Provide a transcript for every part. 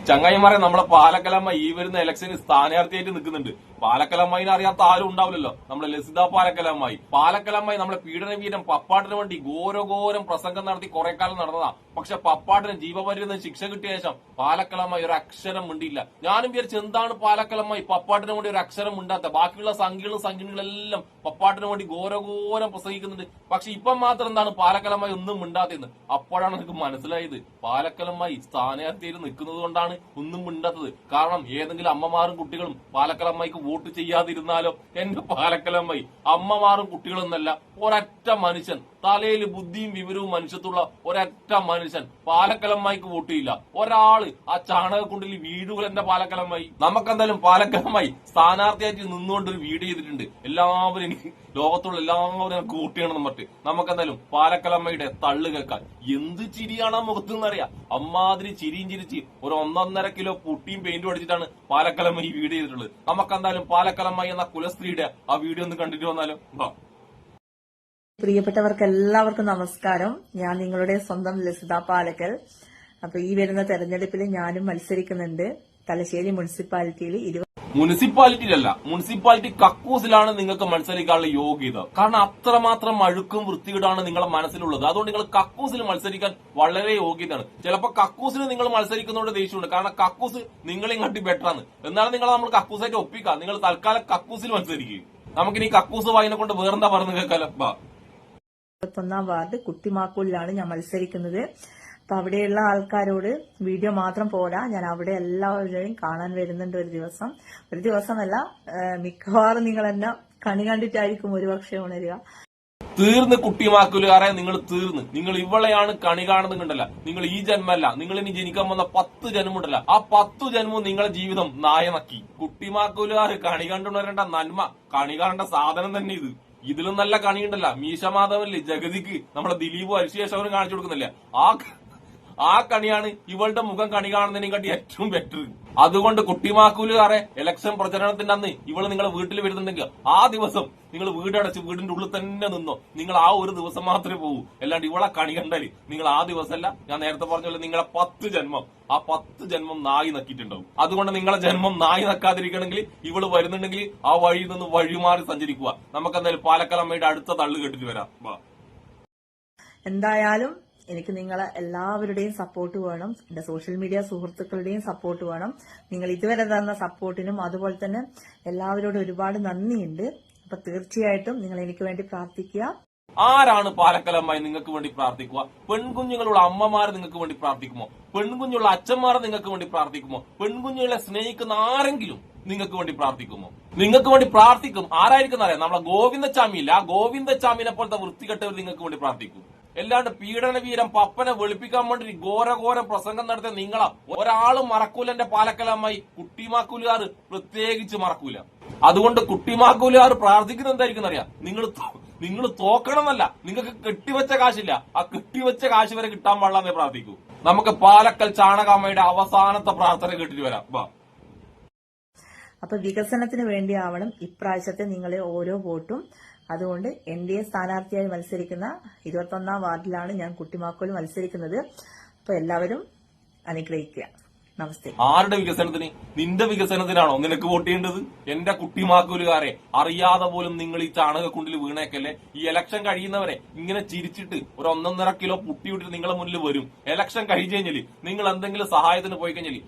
ചങ്ങായിമാരെ നമ്മളെ പാലക്കലമ്മ ഈ വരുന്ന ഇലക്ഷന് സ്ഥാനാർത്ഥിയായിട്ട് നിൽക്കുന്നുണ്ട്. പാലക്കലമ്മയിനെ അറിയാത്ത ആരും ഉണ്ടാവില്ലല്ലോ. നമ്മളെ ലസിത പാലക്കലമ്മായി നമ്മളെ പീഡനവീരം പപ്പാട്ടിന് വേണ്ടി ഘോരഘോരം പ്രസംഗം നടത്തി കുറെ കാലം നടന്നതാ. പക്ഷെ പപ്പാട്ടിന് ജീവപര്യന്തം ശിക്ഷ കിട്ടിയ ശേഷം പാലക്കലമ്മായി ഒരു അക്ഷരം മിണ്ടിയില്ല. ഞാനും വിചാരിച്ചു എന്താണ് പാലക്കലമ്മായി പപ്പാട്ടിന് വേണ്ടി ഒരു അക്ഷരം മിണ്ടാത്ത. ബാക്കിയുള്ള സംഘികളെല്ലാം പപ്പാട്ടിന് വേണ്ടി ഘോരഘോരം പ്രസംഗിക്കുന്നുണ്ട്. പക്ഷെ ഇപ്പം മാത്രം എന്താണ് പാലക്കലമ്മായി ഒന്നും മിണ്ടാത്തതെന്ന്. അപ്പോഴാണ് എനിക്ക് മനസ്സിലായത് പാലക്കലമ്മായി സ്ഥാനാർത്ഥിയിൽ നിൽക്കുന്നത് കൊണ്ടാണ് ഒന്നും മിണ്ടാത്തത്. കാരണം ഏതെങ്കിലും അമ്മമാരും കുട്ടികളും പാലക്കലമ്മായിക്ക് വോട്ട് ചെയ്യാതിരുന്നാലോ. എന്റെ പാലക്കലമ്മായി അമ്മമാരും കുട്ടികളൊന്നല്ല, ഒരൊറ്റ മനുഷ്യൻ, തലയിൽ ബുദ്ധിയും വിവരവും മനുഷ്യത്തുള്ള ഒരൊറ്റ മനുഷ്യൻ പാലക്കലമ്മായിക്ക് വോട്ട് ചെയ്യില്ല. ഒരാള് ആ ചാണകക്കുണ്ടിൽ വീടുകൾ എന്റെ പാലക്കലമ്മായി. നമുക്കെന്തായാലും പാലക്കലമ്മായി സ്ഥാനാർത്ഥിയായിട്ട് നിന്നുകൊണ്ട് ഒരു വീഡിയോ ചെയ്തിട്ടുണ്ട്. എല്ലാവരും എനിക്ക് ലോകത്തുള്ള എല്ലാവരും എനിക്ക് വോട്ട് ചെയ്യണമെന്ന് പറഞ്ഞിട്ട് നമുക്കെന്തായാലും പാലക്കലമ്മയുടെ തള്ളു കേൾക്കാൻ. എന്ത് ചിരിയാണ് ആ മുഖത്ത് എന്നറിയാം. അമ്മാതിരി ചിരിയും ചിരിച്ച് ഒരു 1.5 കിലോ പുട്ടിയും പെയിന്റും അടിച്ചിട്ടാണ് പാലക്കലമ്മ ഈ വീഡിയോ ചെയ്തിട്ടുള്ളത്. നമുക്കെന്തായാലും പാലക്കലമ്മ എന്ന കുലസ്ത്രീയുടെ ആ വീഡിയോ ഒന്ന് കണ്ടിട്ട് വന്നാലോ. പ്രിയപ്പെട്ടവർക്ക് എല്ലാവർക്കും നമസ്കാരം. ഞാൻ നിങ്ങളുടെ സ്വന്തം ലസിത പാലക്കൽ. അപ്പൊ ഈ വരുന്ന തെരഞ്ഞെടുപ്പിൽ ഞാനും മത്സരിക്കുന്നുണ്ട്. തലശ്ശേരി മുനിസിപ്പാലിറ്റിയിൽ മുനിസിപ്പാലിറ്റിയിലല്ല, മുനിസിപ്പാലിറ്റി കക്കൂസിലാണ് നിങ്ങൾക്ക് മത്സരിക്കാനുള്ള യോഗ്യത. കാരണം അത്രമാത്രം അഴുക്കും വൃത്തികേടാണ് നിങ്ങളുടെ മനസ്സിലുള്ളത്. അതുകൊണ്ട് നിങ്ങൾ കക്കൂസിൽ മത്സരിക്കാൻ വളരെ യോഗ്യതയാണ്. ചിലപ്പോൾ കക്കൂസിൽ നിങ്ങൾ മത്സരിക്കുന്നതുകൊണ്ട് ദേഷ്യമുണ്ട്. കാരണം കക്കൂസ് നിങ്ങളെയും കണ്ടി ബെറ്ററാണ്. എന്നാലും നിങ്ങൾ നമ്മൾ കക്കൂസായിട്ട് ഒപ്പിക്കാം. നിങ്ങൾ തൽക്കാലം കക്കൂസിൽ മത്സരിക്കുക. നമുക്കിനി കക്കൂസ് വായനെ കൊണ്ട് വേറെന്താ പറഞ്ഞു കേൾക്കാലോ. 21ാം വാർഡ് കുട്ടിമാക്കൂലിലാണ് ഞാൻ മത്സരിക്കുന്നത്. അപ്പൊ അവിടെയുള്ള ആൾക്കാരോട് വീഡിയോ മാത്രം പോരാ, ഞാൻ അവിടെ എല്ലാവരെയും കാണാൻ വരുന്നുണ്ട്. ഒരു ദിവസമല്ല, മിക്കവാറും നിങ്ങൾ എന്നെ കണി കണ്ടിട്ടായിരിക്കും ഒരുപക്ഷെ ഉണരുക. തീർന്ന് കുട്ടിമാക്കൂലുകാരെ, നിങ്ങൾ തീർന്ന്. നിങ്ങൾ ഇവളെയാണ് കണി കാണുന്നത് കണ്ടല്ല. നിങ്ങൾ ഈ ജന്മല്ല, നിങ്ങൾ ഇനി ജനിക്കാൻ വന്ന 10 ജന്മമുണ്ടല്ല. ആ 10 ജന്മവും നിങ്ങളുടെ ജീവിതം നായനക്കി. കുട്ടിമാക്കൂലുകാർ കണി കണ്ടുണരേണ്ട നന്മ, കണി കാണേണ്ട സാധനം തന്നെ ഇത്. ഇതിലും നല്ല കണിയുണ്ടല്ല. മീശമാധവല്ലേ ജഗതിക്ക് നമ്മളെ ദിലീപ് അരിശേഷവരും കാണിച്ചു കൊടുക്കുന്നില്ല. ആ കണിയാണ് ഇവളുടെ മുഖം കണി കാണുന്നതിനെക്കാട്ടി ഏറ്റവും ബെറ്റർ. അതുകൊണ്ട് കുട്ടിമാക്കൂലുകാരെ, ഇലക്ഷൻ പ്രചരണത്തിന്റെ അന്ന് ഇവള് നിങ്ങളെ വീട്ടിൽ വരുന്നുണ്ടെങ്കിൽ ആ ദിവസം നിങ്ങൾ വീടടച്ച് വീടിന്റെ ഉള്ളിൽ തന്നെ നിന്നോ. നിങ്ങൾ ആ ഒരു ദിവസം മാത്രമേ പോകൂ. അല്ലാണ്ട് ഇവളെ കണി കണ്ടാല് നിങ്ങൾ ആ ദിവസമല്ല, ഞാൻ നേരത്തെ പറഞ്ഞ നിങ്ങളെ 10 ജന്മം, ആ 10 ജന്മം നായി നക്കിയിട്ടുണ്ടാവും. അതുകൊണ്ട് നിങ്ങളെ ജന്മം നായി നക്കാതിരിക്കണമെങ്കിൽ ഇവള് വരുന്നുണ്ടെങ്കിൽ ആ വഴിയിൽ നിന്ന് വഴിമാറി സഞ്ചരിക്കുക. നമുക്കെന്തായാലും പാലക്കലമ്മയുടെ അടുത്ത തള്ളു കേട്ടിട്ട് വരാം. എന്തായാലും എനിക്ക് നിങ്ങളെ എല്ലാവരുടെയും സപ്പോർട്ട് വേണം. എന്റെ സോഷ്യൽ മീഡിയ സുഹൃത്തുക്കളുടെയും സപ്പോർട്ട് വേണം. നിങ്ങൾ ഇതുവരെ തന്ന സപ്പോർട്ടിനും അതുപോലെ തന്നെ എല്ലാവരോടും ഒരുപാട് നന്ദിയുണ്ട്. അപ്പൊ തീർച്ചയായിട്ടും നിങ്ങൾ എനിക്ക് വേണ്ടി പ്രാർത്ഥിക്കുക. ആരാണ് പാലക്കലമ്മായി നിങ്ങൾക്ക് വേണ്ടി പ്രാർത്ഥിക്കുക? പെൺകുഞ്ഞുങ്ങളുള്ള അമ്മമാർ നിങ്ങൾക്ക് വേണ്ടി പ്രാർത്ഥിക്കുമോ? പെൺകുഞ്ഞുള്ള അച്ഛന്മാർ നിങ്ങൾക്ക് വേണ്ടി പ്രാർത്ഥിക്കുമോ? പെൺകുഞ്ഞുങ്ങളെ സ്നേഹിക്കുന്ന ആരെങ്കിലും നിങ്ങൾക്ക് വേണ്ടി പ്രാർത്ഥിക്കുമോ? നിങ്ങൾക്ക് വേണ്ടി പ്രാർത്ഥിക്കും. ആരായിരിക്കും അറിയാം? നമ്മളെ ഗോവിന്ദച്ചാമിയില്ല, ആ ഗോവിന്ദച്ചാമിനെ പോലത്തെ വൃത്തികെട്ടവർ നിങ്ങൾക്ക് വേണ്ടി പ്രാർത്ഥിക്കും. എല്ലാണ്ട് പീഡനവീരം പപ്പനെ വെളുപ്പിക്കാൻ വേണ്ടി ഘോരഘോരം പ്രസംഗം നടത്തിയ നിങ്ങളാ ഒരാളും മറക്കൂല. എന്റെ പാലക്കലമ്മായി കുട്ടിമാക്കൂലുകാർ പ്രത്യേകിച്ച് മറക്കൂല. അതുകൊണ്ട് കുട്ടിമാക്കൂലുകാർ പ്രാർത്ഥിക്കുന്നത് എന്തായിരിക്കും അറിയാം? നിങ്ങൾ തോക്കണമെന്നല്ല, നിങ്ങൾക്ക് കെട്ടിവെച്ച കാശില്ല, ആ കെട്ടിവെച്ച കാശ് വരെ കിട്ടാൻ പാടില്ലെന്നേ പ്രാർത്ഥിക്കൂ. നമുക്ക് പാലക്കൽ ചാണകാമ്മയുടെ അവസാനത്തെ പ്രാർത്ഥന കേട്ടിട്ട് വരാം. അപ്പൊ വികസനത്തിന് വേണ്ടിയാവണം ഇപ്രാവശ്യത്തെ നിങ്ങളെ ഓരോ വോട്ടും. അതുകൊണ്ട് NDA സ്ഥാനാർത്ഥിയായി മത്സരിക്കുന്ന 21ാം വാർഡിലാണ് ഞാൻ കുട്ടിമാക്കോൽ മത്സരിക്കുന്നത്. അപ്പൊ എല്ലാവരും അനുഗ്രഹിക്കുക. നമസ്തേ. ആരുടെ വികസനത്തിന്? നിന്റെ വികസനത്തിനാണോ നിനക്ക് വോട്ട് ചെയ്യേണ്ടത്? എന്റെ കുട്ടിമാക്കൂലുകാരെ, അറിയാതെ പോലും നിങ്ങൾ ഈ ചാണകക്കുണ്ടിൽ വീണേക്കല്ലേ. ഈ ഇലക്ഷൻ കഴിയുന്നവരെ ഇങ്ങനെ ചിരിച്ചിട്ട് ഒരു 1.5 കിലോ പുട്ടി വിട്ടിട്ട് നിങ്ങളെ മുന്നിൽ വരും. ഇലക്ഷൻ കഴിച്ചു കഴിഞ്ഞാല് നിങ്ങൾ എന്തെങ്കിലും സഹായത്തിന് പോയി കഴിഞ്ഞാല്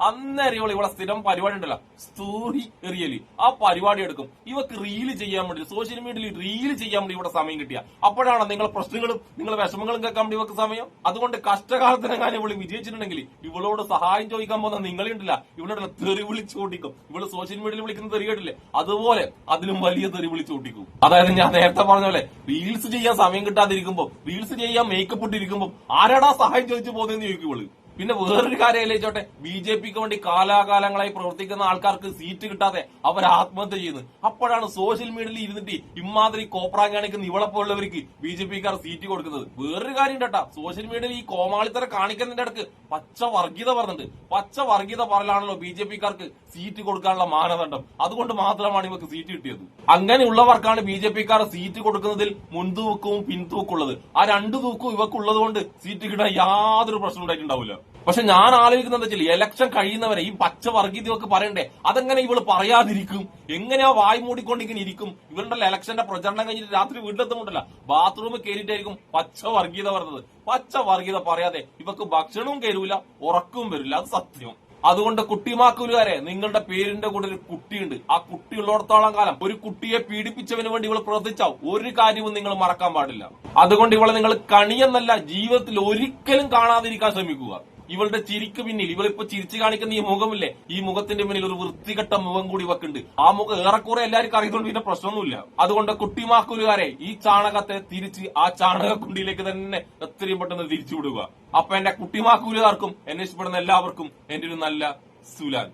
അന്നേരം ഇവിടെ സ്ഥിരം പരിപാടി ഉണ്ടല്ലോ, സ്റ്റോറി എറിയല്. ആ പരിപാടി എടുക്കും. ഇവക്ക് റീല് ചെയ്യാൻ വേണ്ടി, സോഷ്യൽ മീഡിയയിൽ റീല് ചെയ്യാൻ വേണ്ടി ഇവിടെ സമയം കിട്ടിയ അപ്പോഴാണ് നിങ്ങളെ പ്രശ്നങ്ങളും നിങ്ങളെ വിഷമങ്ങളും കേൾക്കാൻ വേണ്ടി ഇവക്ക് സമയം. അതുകൊണ്ട് കഷ്ടകാലത്തിനെങ്ങാനും ഇവള് വിജയിച്ചിട്ടുണ്ടെങ്കിൽ ഇവളോട് സഹായം ചോദിക്കാൻ പോകുന്ന നിങ്ങളുണ്ടല്ല, ഇവളോട് തെറി വിളിച്ചു ഓട്ടിക്കും. ഇവള് സോഷ്യൽ മീഡിയയിൽ വിളിക്കുന്ന തെറി കേട്ടില്ലേ, അതുപോലെ അതിലും വലിയ തെറി വിളിച്ചു ഓട്ടിക്കും. അതായത് ഞാൻ നേരത്തെ പറഞ്ഞ പോലെ റീൽസ് ചെയ്യാൻ സമയം കിട്ടാതിരിക്കുമ്പോ, റീൽസ് ചെയ്യാൻ മേക്കപ്പ് ഇട്ടിരിക്കുമ്പോ ആരാടാ സഹായം ചോദിച്ചു പോകുന്നതെന്ന് ചോദിക്കും ഇവള്. പിന്നെ വേറൊരു കാര്യം ആലോചിച്ചോട്ടെ, BJPക്ക് വേണ്ടി കാലാകാലങ്ങളായി പ്രവർത്തിക്കുന്ന ആൾക്കാർക്ക് സീറ്റ് കിട്ടാതെ അവർ ആത്മഹത്യ ചെയ്യുന്നു. അപ്പോഴാണ് സോഷ്യൽ മീഡിയയിൽ ഇരുന്നിട്ട് ഇമാതിരി കോപ്രാങ് കാണിക്കുന്ന ഇവളെപ്പോലുള്ളവർക്ക് BJPക്കാർ സീറ്റ് കൊടുക്കുന്നത്. വേറൊരു കാര്യം കേട്ടാ, സോഷ്യൽ മീഡിയയിൽ ഈ കോമാളിത്തര കാണിക്കുന്നതിന്റെ ഇടക്ക് പച്ച വർഗീയത പറഞ്ഞിട്ടുണ്ട്. പച്ച വർഗീയത പറയലാണല്ലോ BJPക്കാർക്ക് സീറ്റ് കൊടുക്കാനുള്ള മാനദണ്ഡം. അതുകൊണ്ട് മാത്രമാണ് ഇവർക്ക് സീറ്റ് കിട്ടിയത്. അങ്ങനെയുള്ളവർക്കാണ് BJPക്കാർ സീറ്റ് കൊടുക്കുന്നതിൽ മുൻതൂക്കവും പിൻതൂക്കമുള്ളത്. ആ 2 തൂക്കവും ഇവക്കുള്ളത് കൊണ്ട് സീറ്റ് കിട്ടാൻ യാതൊരു പ്രശ്നം ഉണ്ടായിട്ടുണ്ടാവില്ല. പക്ഷെ ഞാൻ ആലോചിക്കുന്നത് എന്താ വെച്ചാൽ ഇലക്ഷൻ കഴിയുന്നവരെ ഈ പച്ച വർഗീയതയൊക്കെ പറയണ്ടേ, അതെങ്ങനെ ഇവള് പറയാതിരിക്കും? എങ്ങനെയാ വായ് മൂടിക്കൊണ്ട് ഇങ്ങനെ ഇരിക്കും? ഇവരുടെ ഇലക്ഷന്റെ പ്രചരണം കഴിഞ്ഞിട്ട് രാത്രി വീട്ടിലെത്തുമുണ്ടല്ല, ബാത്റൂമിൽ കയറിയിട്ടായിരിക്കും പച്ച വർഗീയത പറഞ്ഞത്. പച്ച വർഗീയത പറയാതെ ഇവക്ക് ഭക്ഷണവും കയറൂല, ഉറക്കവും വരില്ല, അത് സത്യം. അതുകൊണ്ട് കുട്ടിമാക്കൂലുകാരെ, നിങ്ങളുടെ പേരിന്റെ കൂടെ ഒരു കുട്ടിയുണ്ട്. ആ കുട്ടി ഉള്ളിടത്തോളം കാലം ഒരു കുട്ടിയെ പീഡിപ്പിച്ചവന് വേണ്ടി ഇവള് പ്രവർത്തിച്ചാൽ ഒരു കാര്യവും നിങ്ങൾ മറക്കാൻ പാടില്ല. അതുകൊണ്ട് ഇവളെ നിങ്ങൾ കണിയെന്നല്ല, ജീവിതത്തിൽ ഒരിക്കലും കാണാതിരിക്കാൻ ശ്രമിക്കുക. ഇവളുടെ ചിരിക്ക് പിന്നിൽ, ഇവളിപ്പോ ചിരിച്ചു കാണിക്കുന്ന ഈ മുഖമില്ലേ, ഈ മുഖത്തിന്റെ പിന്നിൽ ഒരു വൃത്തികെട്ട മുഖം കൂടി വെക്കുന്നുണ്ട്. ആ മുഖം ഏറെക്കുറെ എല്ലാവർക്കും അറിയുന്നതുകൊണ്ട് പിന്നെ പ്രശ്നമൊന്നുമില്ല. അതുകൊണ്ട് കുട്ടിമാക്കൂലുകാരെ, ഈ ചാണകത്തെ തിരിച്ച് ആ ചാണകക്കുണ്ടിയിലേക്ക് തന്നെ എത്രയും പെട്ടെന്ന് തിരിച്ചു വിടുക. അപ്പൊ എന്റെ കുട്ടിമാക്കൂലുകാർക്കും എന്നെ ഇഷ്ടപ്പെടുന്ന എല്ലാവർക്കും എന്റെ ഒരു നല്ല സുലാൻ.